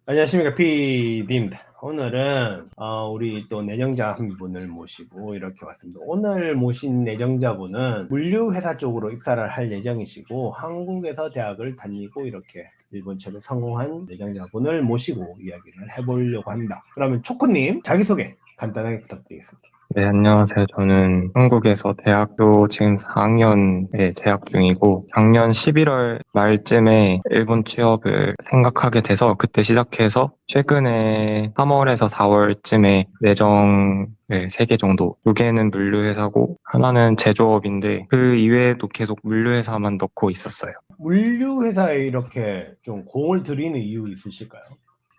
안녕하십니까, PD입니다. 오늘은 우리 또 내정자 한 분을 모시고 이렇게 왔습니다. 오늘 모신 내정자분은 물류회사 쪽으로 입사를 할 예정이시고 한국에서 대학을 다니고 이렇게 일본 취업에 성공한 내정자분을 모시고 이야기를 해보려고 합니다. 그러면 초코님 자기소개 간단하게 부탁드리겠습니다. 네, 안녕하세요. 저는 한국에서 대학교 지금 4학년에 재학 중이고, 작년 11월 말쯤에 일본 취업을 생각하게 돼서 그때 시작해서 최근에 3월에서 4월쯤에 내정을 3개 정도, 2개는 물류회사고, 하나는 제조업인데, 그 이외에도 계속 물류회사만 넣고 있었어요. 물류회사에 이렇게 좀 공을 들이는 이유 있으실까요?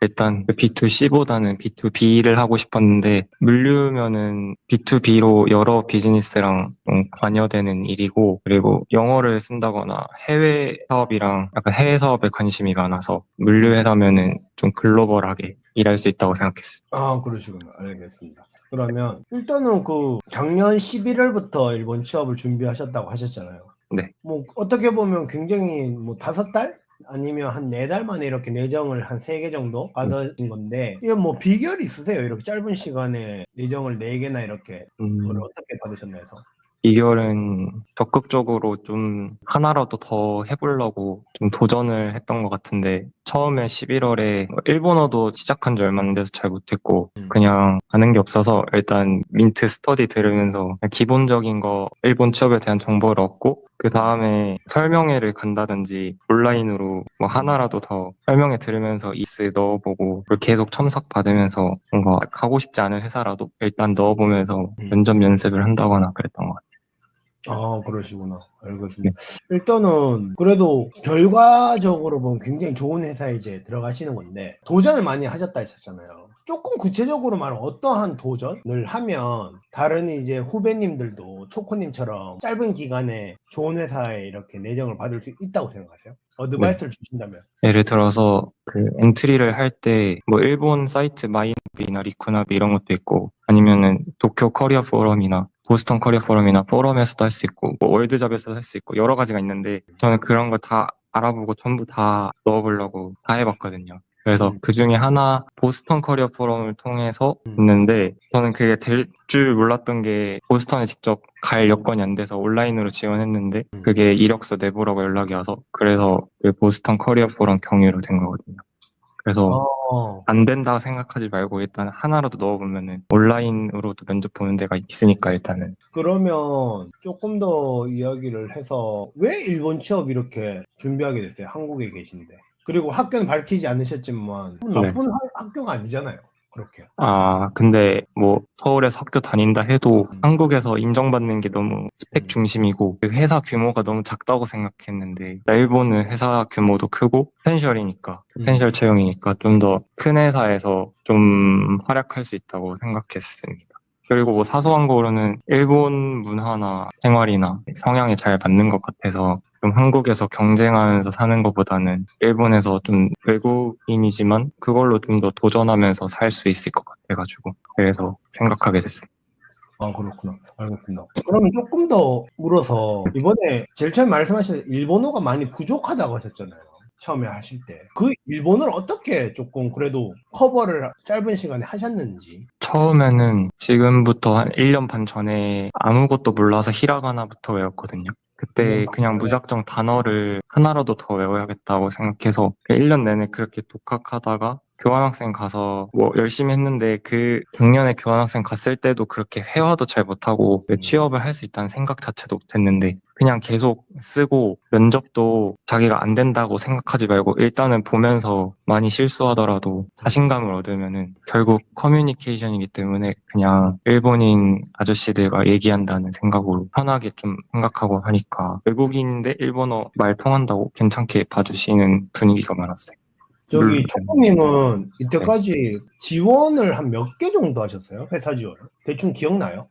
일단 B2C보다는 B2B를 하고 싶었는데 물류면은 B2B로 여러 비즈니스랑 좀 관여되는 일이고 그리고 영어를 쓴다거나 해외 사업이랑 약간 해외 사업에 관심이 많아서 물류회사면은 좀 글로벌하게 일할 수 있다고 생각했어요. 아, 그러시구나. 알겠습니다. 그러면 일단은 그 작년 11월부터 일본 취업을 준비하셨다고 하셨잖아요. 네. 뭐 어떻게 보면 굉장히 뭐 5달? 아니면 한 4달 만에 이렇게 내정을 한 3개 정도 받으신 건데 이게 뭐 비결이 있으세요? 이렇게 짧은 시간에 내정을 4개나 이렇게 그걸 음, 어떻게 받으셨나 해서. 이결은 적극적으로 좀 하나라도 더 해보려고 좀 도전을 했던 것 같은데 처음에 11월에 일본어도 시작한 지 얼마 안 돼서 잘 못했고 그냥 아는 게 없어서 일단 민트 스터디 들으면서 그냥 기본적인 거 일본 취업에 대한 정보를 얻고 그 다음에 설명회를 간다든지 온라인으로 뭐 하나라도 더 설명회 들으면서 이스 넣어보고 그걸 계속 첨삭 받으면서 뭔가 가고 싶지 않은 회사라도 일단 넣어보면서 면접 연습을 한다거나 그랬던 것 같아요. 아, 그러시구나. 알겠습니다. 네. 일단은 그래도 결과적으로 보면 굉장히 좋은 회사에 이제 들어가시는 건데 도전을 많이 하셨다 하셨잖아요. 조금 구체적으로 말하면 어떠한 도전을 하면 다른 이제 후배님들도 초코님처럼 짧은 기간에 좋은 회사에 이렇게 내정을 받을 수 있다고 생각하세요? 네. 어드바이스를 주신다면. 예를 들어서 그 엔트리를 할 때 뭐 일본 사이트 마이나비나 리쿠나비 이런 것도 있고 아니면은 도쿄 커리어 포럼이나 보스턴 커리어 포럼이나 포럼에서도 할 수 있고 뭐 월드잡에서도 할 수 있고 여러 가지가 있는데 저는 그런 걸 다 알아보고 전부 다 넣어보려고 다 해봤거든요. 그래서 음, 그 중에 하나 보스턴 커리어 포럼을 통해서 음, 있는데 저는 그게 될 줄 몰랐던 게 보스턴에 직접 갈 여건이 안 돼서 온라인으로 지원했는데 음. 그게 이력서 내보라고 연락이 와서 그래서 그 보스턴 커리어 포럼 경위로 된 거거든요. 그래서 어, 안 된다 생각하지 말고 일단 하나라도 넣어보면은 온라인으로도 면접 보는 데가 있으니까 일단은. 그러면 조금 더 이야기를 해서 왜 일본 취업 이렇게 준비하게 됐어요? 한국에 계신데. 그리고 학교는 밝히지 않으셨지만 네. 나쁜 학교가 아니잖아요. 그렇게. 아, 근데 뭐 서울에서 학교 다닌다 해도 음, 한국에서 인정받는 게 너무 스펙 음, 중심이고 그 회사 규모가 너무 작다고 생각했는데 일본은 회사 규모도 크고 포텐셜이니까 음. 포텐셜 채용이니까 좀 더 큰 회사에서 좀 활약할 수 있다고 생각했습니다. 그리고 뭐 사소한 거로는 일본 문화나 생활이나 성향에 잘 맞는 것 같아서 좀 한국에서 경쟁하면서 사는 것보다는 일본에서 좀 외국인이지만 그걸로 좀 더 도전하면서 살 수 있을 것 같아가지고 그래서 생각하게 됐어요. 아, 그렇구나. 알겠습니다. 그러면 조금 더 물어서 이번에 제일 처음 말씀하신 일본어가 많이 부족하다고 하셨잖아요. 처음에 하실 때. 그 일본어를 어떻게 조금 그래도 커버를 짧은 시간에 하셨는지. 처음에는 지금부터 한 1년 반 전에 아무것도 몰라서 히라가나부터 외웠거든요. 일년 그때 그냥 무작정 단어를 하나라도 더 외워야겠다고 생각해서 1년 내내 그렇게 독학하다가 교환학생 가서 뭐 열심히 했는데 그 작년에 교환학생 갔을 때도 그렇게 회화도 잘 못하고 취업을 할 수 있다는 생각 자체도 못했는데 그냥 계속 쓰고 면접도 자기가 안 된다고 생각하지 말고 일단은 보면서 많이 실수하더라도 자신감을 얻으면은 결국 커뮤니케이션이기 때문에 그냥 일본인 아저씨들과 얘기한다는 생각으로 편하게 좀 생각하고 하니까 외국인인데 일본어 말 통한다고 괜찮게 봐주시는 분위기가 많았어요. 물론 저기 초코님은 네. 이때까지 지원을 한 몇 개 정도 하셨어요? 회사 지원을? 대충 기억나요?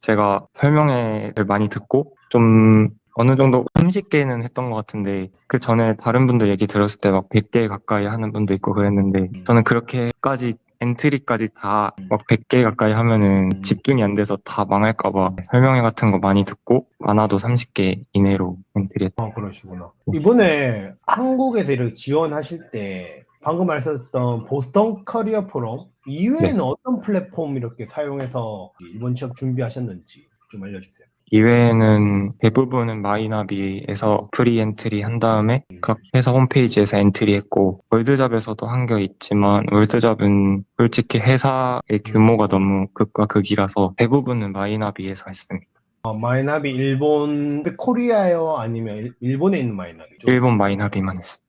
제가 설명회를 많이 듣고 좀 어느 정도 30개는 했던 것 같은데 그 전에 다른 분들 얘기 들었을 때 막 100개 가까이 하는 분도 있고 그랬는데 저는 그렇게까지 엔트리까지 다 막 100개 가까이 하면은 집중이 안 돼서 다 망할까 봐 설명회 같은 거 많이 듣고 많아도 30개 이내로 엔트리 했던 아, 그러시구나. 이번에 한국에서 이렇게 지원하실 때 방금 말씀하셨던 보스턴 커리어 포럼 이외에는 네. 어떤 플랫폼 이렇게 사용해서 이번 취업 준비하셨는지 좀 알려주세요. 이외에는 대부분은 마이나비에서 프리 엔트리 한 다음에 각 회사 홈페이지에서 엔트리 했고, 월드잡에서도 한 게 있지만, 월드잡은 솔직히 회사의 규모가 너무 극과 극이라서 대부분은 마이나비에서 했습니다. 마이나비 일본 코리아요 아니면 일본에 있는 마이나비? 일본 마이나비만 했습니다.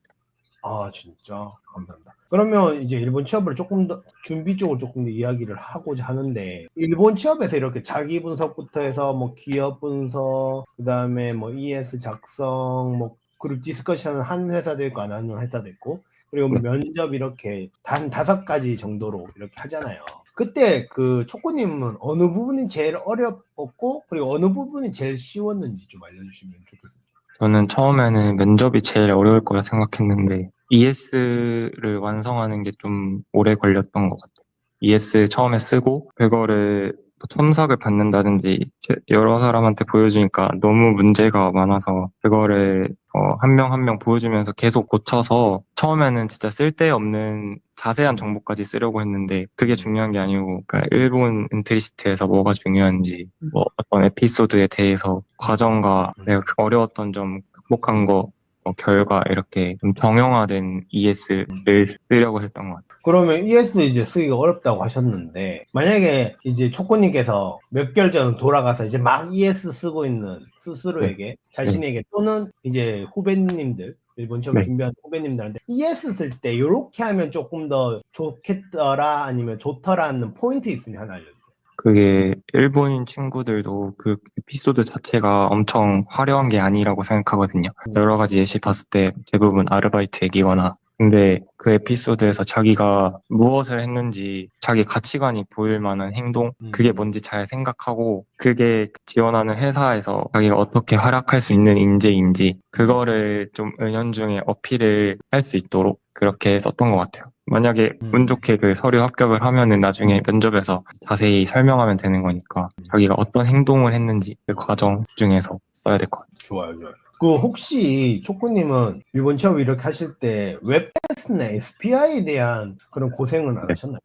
아 진짜 감사합니다. 그러면 이제 일본 취업을 조금 더 준비 쪽으로 조금 더 이야기를 하고자 하는데 일본 취업에서 이렇게 자기 분석부터 해서 뭐 기업 분석 그다음에 뭐 ES 작성 뭐 그룹 디스커션은 한 회사도 있고 안 하는 회사도 있고 그리고 네. 면접 이렇게 단 5가지 정도로 이렇게 하잖아요. 그때 그 초코님은 어느 부분이 제일 어렵고 그리고 어느 부분이 제일 쉬웠는지 좀 알려주시면 좋겠습니다. 저는 처음에는 면접이 제일 어려울 거라 생각했는데 ES를 완성하는 게 좀 오래 걸렸던 것 같아요. ES 처음에 쓰고 그거를 뭐 첨삭을 받는다든지 여러 사람한테 보여주니까 너무 문제가 많아서 그거를 한 명 한 명 보여주면서 계속 고쳐서 처음에는 진짜 쓸데없는 자세한 정보까지 쓰려고 했는데 그게 중요한 게 아니고 그러니까 일본 엔트리시트에서 뭐가 중요한지 뭐 어떤 에피소드에 대해서 과정과 내가 그 어려웠던 점 극복한 거 결과 이렇게 좀 정형화된 ES를 쓰려고 했던 것 같아요. 그러면 ES 이제 쓰기가 어렵다고 하셨는데 만약에 이제 초코님께서 몇 개월 전 돌아가서 이제 막 ES 쓰고 있는 네, 스스로에게 자신에게 또는 이제 후배님들 일본 취업 네. 준비하는 후배님들한테 ES 쓸 때 이렇게 하면 조금 더 좋겠더라 아니면 좋더라는 포인트 있으면 하나 알려주세요. 그게 일본인 친구들도 그 에피소드 자체가 엄청 화려한 게 아니라고 생각하거든요. 여러 가지 예시 봤을 때 대부분 아르바이트 얘기거나 근데 그 에피소드에서 자기가 무엇을 했는지 자기 가치관이 보일 만한 행동 그게 뭔지 잘 생각하고 그게 지원하는 회사에서 자기가 어떻게 활약할 수 있는 인재인지 그거를 좀 은연중에 어필을 할 수 있도록 그렇게 썼던 것 같아요. 만약에 운 좋게 그 서류 합격을 하면은 나중에 면접에서 자세히 설명하면 되는 거니까 자기가 어떤 행동을 했는지 그 과정 중에서 써야 될 것 같아요. 좋아요, 좋아요. 그 혹시 초코님은 일본 취업 이렇게 하실 때 웹패스나 SPI에 대한 그런 고생은 안 네. 하셨나요?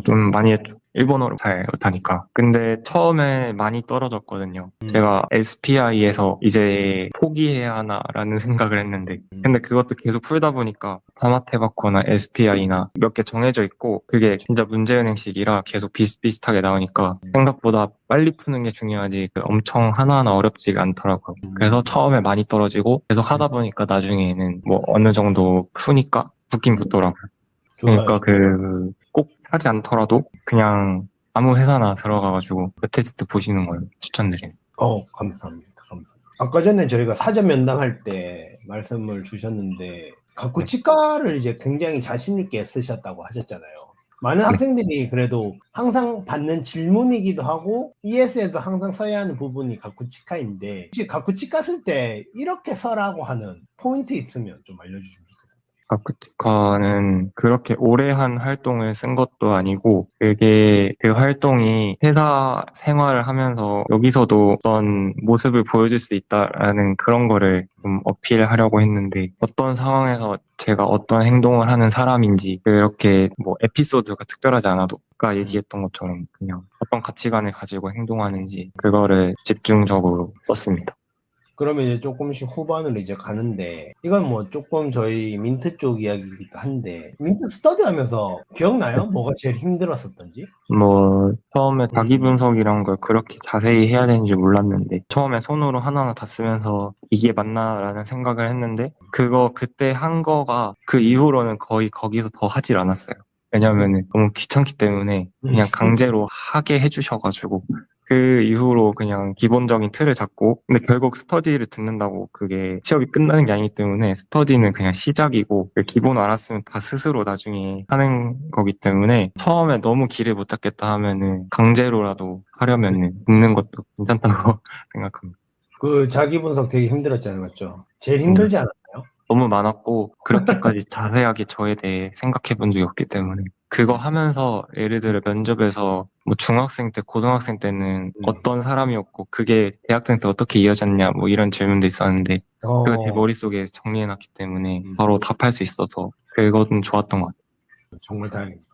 좀 많이 했죠. 일본어를 잘 못하니까. 근데 처음에 많이 떨어졌거든요. 제가 SPI에서 이제 포기해야 하나라는 생각을 했는데, 근데 그것도 계속 풀다 보니까 사마테바코나 SPI나 몇 개 정해져 있고, 그게 진짜 문제은행식이라 계속 비슷비슷하게 나오니까 생각보다 빨리 푸는 게 중요하지 그 엄청 하나하나 어렵지가 않더라고요. 그래서 처음에 많이 떨어지고 계속 하다 보니까 나중에는 뭐 어느 정도 푸니까 붙긴 붙더라고요. 좋아요. 그러니까 꼭 하지 않더라도 그냥 아무 회사나 들어가가지고 그 테스트 보시는 걸 추천드려요. 감사합니다. 감사합니다. 아까 전에 저희가 사전 면담할 때 말씀을 주셨는데, 가쿠 네. 치과를 이제 굉장히 자신있게 쓰셨다고 하셨잖아요. 많은 네. 학생들이 그래도 항상 받는 질문이기도 하고, ES에도 항상 써야 하는 부분이 가쿠 치과인데, 혹시 가쿠 치과 쓸 때 이렇게 써라고 하는 포인트 있으면 좀 알려주시면 좋겠습니다. 아쿠티카는 그렇게 오래 한 활동을 쓴 것도 아니고 그게 그 활동이 회사 생활을 하면서 여기서도 어떤 모습을 보여줄 수 있다라는 그런 거를 좀 어필하려고 했는데 어떤 상황에서 제가 어떤 행동을 하는 사람인지 그렇게 뭐 에피소드가 특별하지 않아도 아까 얘기했던 것처럼 그냥 어떤 가치관을 가지고 행동하는지 그거를 집중적으로 썼습니다. 그러면 이제 조금씩 후반으로 이제 가는데, 이건 뭐 조금 저희 민트 쪽 이야기이기도 한데, 민트 스터디 하면서 기억나요? 뭐가 제일 힘들었었던지? 뭐, 처음에 자기 분석이란 걸 그렇게 자세히 해야 되는지 몰랐는데, 처음에 손으로 하나하나 다 쓰면서 이게 맞나라는 생각을 했는데, 그때 한 거가 그 이후로는 거의 거기서 더 하질 않았어요. 왜냐면은 너무 귀찮기 때문에 그냥 강제로 하게 해주셔가지고, 그 이후로 그냥 기본적인 틀을 잡고, 근데 결국 스터디를 듣는다고 그게 취업이 끝나는 게 아니기 때문에 스터디는 그냥 시작이고, 그 기본 알았으면 다 스스로 나중에 하는 거기 때문에 처음에 너무 길을 못 잡겠다 하면은 강제로라도 하려면은 듣는 것도 괜찮다고 생각합니다. 그 자기 분석 되게 힘들었잖아요, 맞죠? 제일 음, 힘들지 않았나요? 너무 많았고, 그렇게까지 자세하게 저에 대해 생각해 본 적이 없기 때문에. 그거 하면서 예를 들어 면접에서 뭐 중학생 때, 고등학생 때는 어떤 사람이었고, 그게 대학생 때 어떻게 이어졌냐, 뭐 이런 질문도 있었는데, 그거 제 어, 머릿속에 정리해 놨기 때문에 바로 답할 수 있어서 그거는 좋았던 것 같아요. 정말 다행입니다.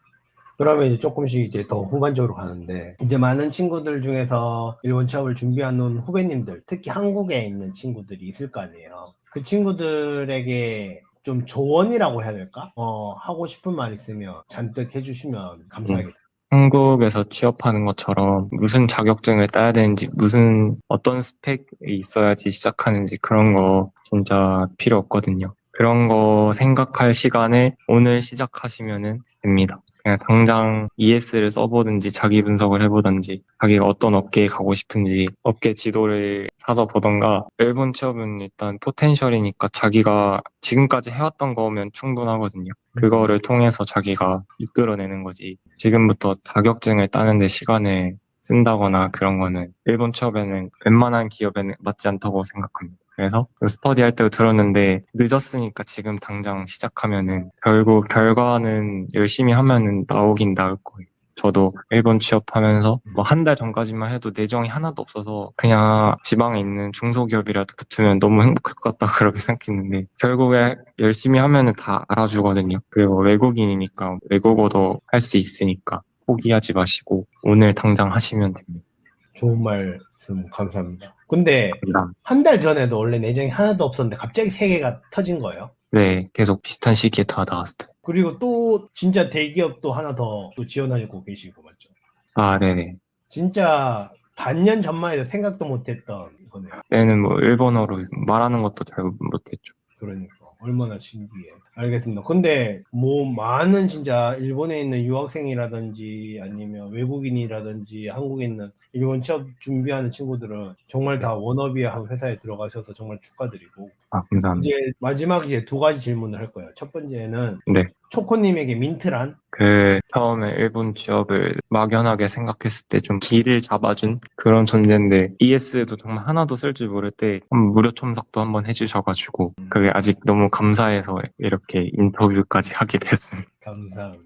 그러면 이제 조금씩 이제 더 후반적으로 가는데, 이제 많은 친구들 중에서 일본 취업을 준비하는 후배님들, 특히 한국에 있는 친구들이 있을 거 아니에요. 그 친구들에게 좀 조언이라고 해야 될까? 하고 싶은 말 있으면 잔뜩 해주시면 감사하겠습니다. 한국에서 취업하는 것처럼 무슨 자격증을 따야 되는지, 무슨 어떤 스펙이 있어야지 시작하는지 그런 거 진짜 필요 없거든요. 그런 거 생각할 시간에 오늘 시작하시면은 됩니다. 그냥 당장 ES를 써보든지 자기 분석을 해보든지 자기가 어떤 업계에 가고 싶은지 업계 지도를 사서 보던가. 일본 취업은 일단 포텐셜이니까 자기가 지금까지 해왔던 거면 충분하거든요. 그거를 통해서 자기가 이끌어내는 거지. 지금부터 자격증을 따는데 시간을 쓴다거나 그런 거는 일본 취업에는 웬만한 기업에는 맞지 않다고 생각합니다. 그래서 스터디 할 때 들었는데 늦었으니까 지금 당장 시작하면은 결국 결과는 열심히 하면은 나오긴 나올 거예요. 저도 일본 취업하면서 뭐 한 달 전까지만 해도 내정이 하나도 없어서 그냥 지방에 있는 중소기업이라도 붙으면 너무 행복할 것 같다 그렇게 생각했는데 결국에 열심히 하면은 다 알아주거든요. 그리고 외국인이니까 외국어도 할 수 있으니까 포기하지 마시고 오늘 당장 하시면 됩니다. 좋은 말씀 감사합니다. 근데 감사합니다. 한 달 전에도 원래 내정이 하나도 없었는데 갑자기 세 개가 터진 거예요. 네, 계속 비슷한 시기에 다 나왔어요. 그리고 또 진짜 대기업도 하나 더 또 지원하고 계시고 맞죠? 아, 네네. 진짜 반년 전만 해도 생각도 못했던 거네요. 때는 뭐 일본어로 말하는 것도 잘 못했죠. 그러니까 얼마나 신기해. 알겠습니다. 근데 뭐 많은 진짜 일본에 있는 유학생이라든지 아니면 외국인이라든지 한국에 있는 일본 취업 준비하는 친구들은 정말 다 워너비한 회사에 들어가셔서 정말 축하드리고, 아, 감사합니다. 이제 마지막 이제 두 가지 질문을 할 거예요. 첫 번째는 네. 초코님에게 민트란? 처음에 일본 취업을 막연하게 생각했을 때 좀 길을 잡아준 그런 존재인데, ES도 정말 하나도 쓸 줄 모를 때 무료 첨삭도 한번 해주셔가지고, 그게 아직 너무 감사해서 이렇게 인터뷰까지 하게 됐습니다. 감사합니다.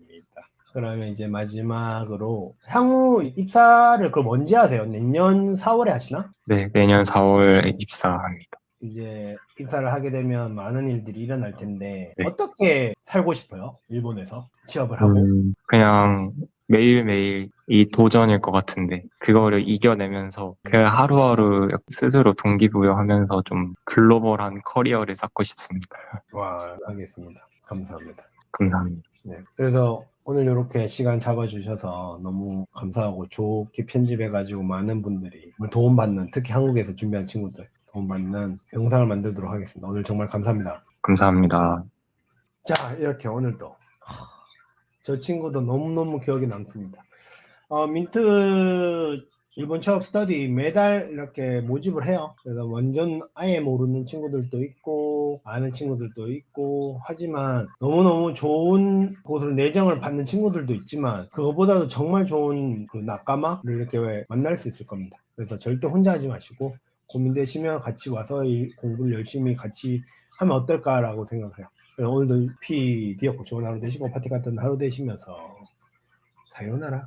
그러면 이제 마지막으로 향후 입사를 그럼 언제 하세요? 내년 4월에 하시나? 네, 내년 4월에 입사합니다. 이제 입사를 하게 되면 많은 일들이 일어날 텐데 네. 어떻게 살고 싶어요? 일본에서 취업을 하고? 그냥 매일매일 이 도전일 것 같은데, 그거를 이겨내면서 그 하루하루 스스로 동기부여하면서 좀 글로벌한 커리어를 쌓고 싶습니다. 와, 알겠습니다. 감사합니다. 감사합니다. 네. 그래서 오늘 이렇게 시간 잡아주셔서 너무 감사하고 좋게 편집해가지고 많은 분들이 도움받는, 특히 한국에서 준비한 친구들 도움받는 영상을 만들도록 하겠습니다. 오늘 정말 감사합니다. 감사합니다. 자, 이렇게 오늘도 저 친구도 너무너무 기억에 남습니다. 민트 일본 취업 스터디 매달 이렇게 모집을 해요. 그래서 완전 아예 모르는 친구들도 있고 아는 친구들도 있고 하지만 너무너무 좋은 곳으로 내정을 받는 친구들도 있지만 그거보다도 정말 좋은 그 낙가마를 이렇게 만날 수 있을 겁니다. 그래서 절대 혼자 하지 마시고 고민되시면 같이 와서 공부를 열심히 같이 하면 어떨까라고 생각해요. 오늘도 PD였고 좋은 하루 되시고 파티 같은 하루 되시면서 사요나라.